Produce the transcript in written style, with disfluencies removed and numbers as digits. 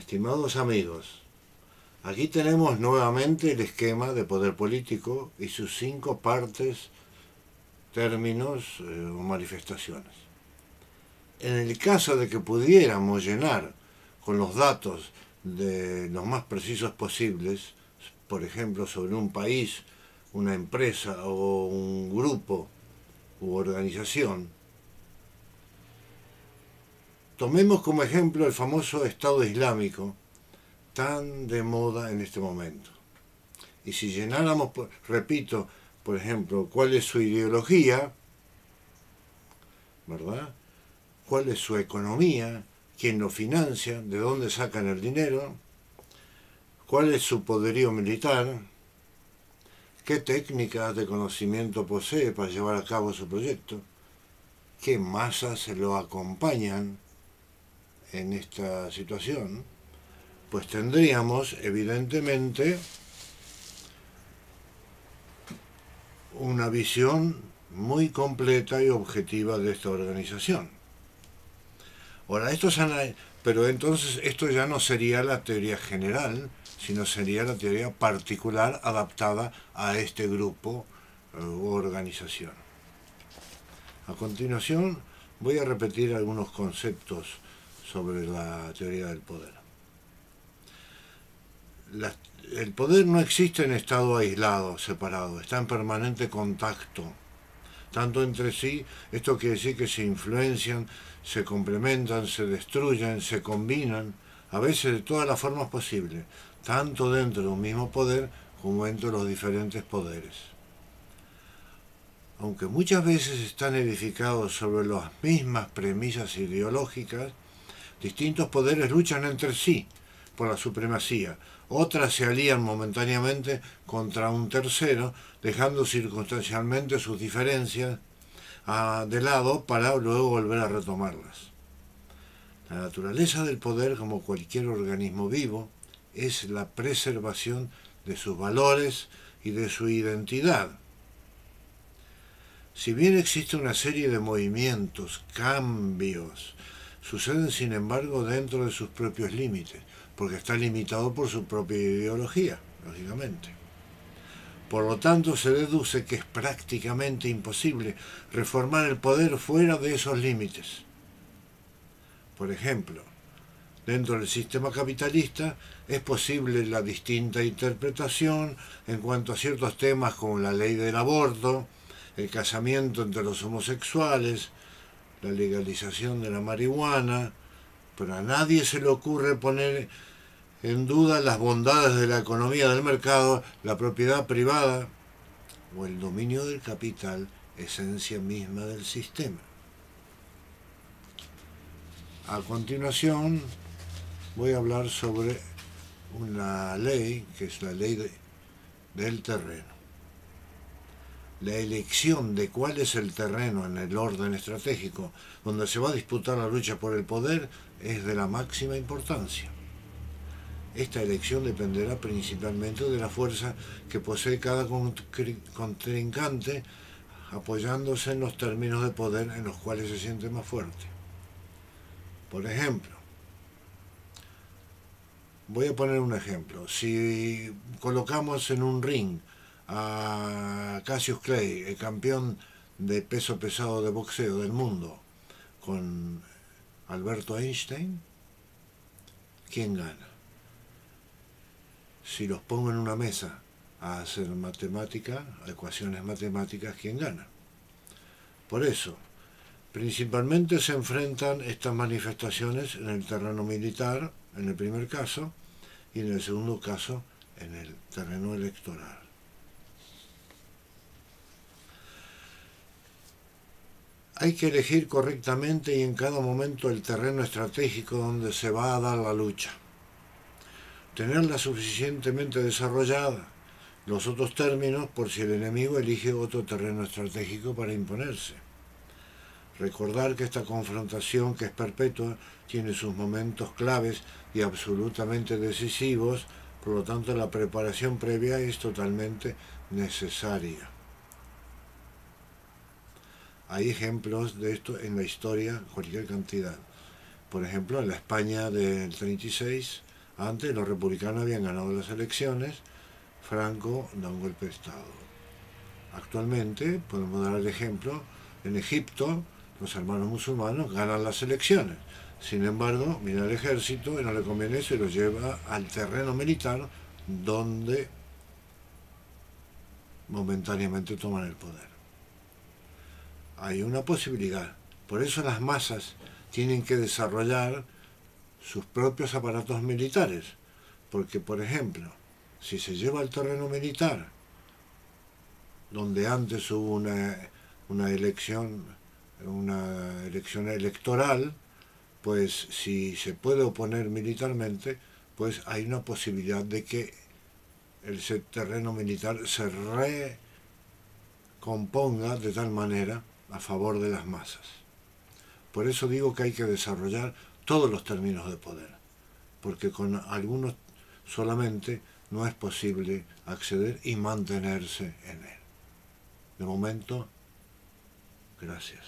Estimados amigos, aquí tenemos nuevamente el esquema de poder político y sus 5 partes, términos o manifestaciones. En el caso de que pudiéramos llenar con los datos de los más precisos posibles, por ejemplo sobre un país, una empresa o un grupo u organización, tomemos como ejemplo el famoso Estado Islámico, tan de moda en este momento. Y si llenáramos, repito, por ejemplo, cuál es su ideología, ¿verdad? ¿Cuál es su economía? ¿Quién lo financia? ¿De dónde sacan el dinero? ¿Cuál es su poderío militar? ¿Qué técnicas de conocimiento posee para llevar a cabo su proyecto? ¿Qué masas lo acompañan en esta situación? Pues tendríamos, evidentemente, una visión muy completa y objetiva de esta organización. Ahora, pero entonces esto ya no sería la teoría general, sino sería la teoría particular adaptada a este grupo u organización. A continuación, voy a repetir algunos conceptos sobre la teoría del poder. El poder no existe en estado aislado, separado, está en permanente contacto, tanto entre sí. Esto quiere decir que se influencian, se complementan, se destruyen, se combinan, a veces de todas las formas posibles, tanto dentro de un mismo poder como entre los diferentes poderes. Aunque muchas veces están edificados sobre las mismas premisas ideológicas, distintos poderes luchan entre sí por la supremacía. Otras se alían momentáneamente contra un tercero, dejando circunstancialmente sus diferencias de lado para luego volver a retomarlas. La naturaleza del poder, como cualquier organismo vivo, es la preservación de sus valores y de su identidad. Si bien existe una serie de movimientos, cambios, suceden sin embargo dentro de sus propios límites, porque está limitado por su propia ideología, lógicamente. Por lo tanto, se deduce que es prácticamente imposible reformar el poder fuera de esos límites. Por ejemplo, dentro del sistema capitalista es posible la distinta interpretación en cuanto a ciertos temas como la ley del aborto, el casamiento entre los homosexuales, la legalización de la marihuana, pero a nadie se le ocurre poner en duda las bondades de la economía del mercado, la propiedad privada o el dominio del capital, esencia misma del sistema. A continuación voy a hablar sobre una ley, que es la ley del terreno. La elección de cuál es el terreno en el orden estratégico donde se va a disputar la lucha por el poder es de la máxima importancia. Esta elección dependerá principalmente de la fuerza que posee cada contrincante, apoyándose en los términos de poder en los cuales se siente más fuerte. Por ejemplo, voy a poner un ejemplo. Si colocamos en un ring a Cassius Clay, el campeón de peso pesado de boxeo del mundo, con Alberto Einstein, ¿quién gana? Si los pongo en una mesa a hacer ecuaciones matemáticas, ¿quién gana? Por eso, principalmente se enfrentan estas manifestaciones en el terreno militar, en el primer caso, y en el segundo caso, en el terreno electoral. Hay que elegir correctamente y en cada momento el terreno estratégico donde se va a dar la lucha. Tenerla suficientemente desarrollada, los otros términos por si el enemigo elige otro terreno estratégico para imponerse. Recordar que esta confrontación, que es perpetua, tiene sus momentos claves y absolutamente decisivos, por lo tanto la preparación previa es totalmente necesaria. Hay ejemplos de esto en la historia, cualquier cantidad. Por ejemplo, en la España del 36 Antes los republicanos habían ganado las elecciones, Franco da un golpe de Estado. Actualmente, podemos dar el ejemplo, en Egipto los hermanos musulmanes ganan las elecciones. Sin embargo, viene el ejército y no le conviene eso y lo lleva al terreno militar donde momentáneamente toman el poder. Hay una posibilidad. Por eso las masas tienen que desarrollar sus propios aparatos militares. Porque, por ejemplo, si se lleva al terreno militar, donde antes hubo una elección electoral, pues si se puede oponer militarmente, pues hay una posibilidad de que ese terreno militar se recomponga de tal manera a favor de las masas. Por eso digo que hay que desarrollar todos los términos de poder, porque con algunos solamente no es posible acceder y mantenerse en él. De momento, gracias.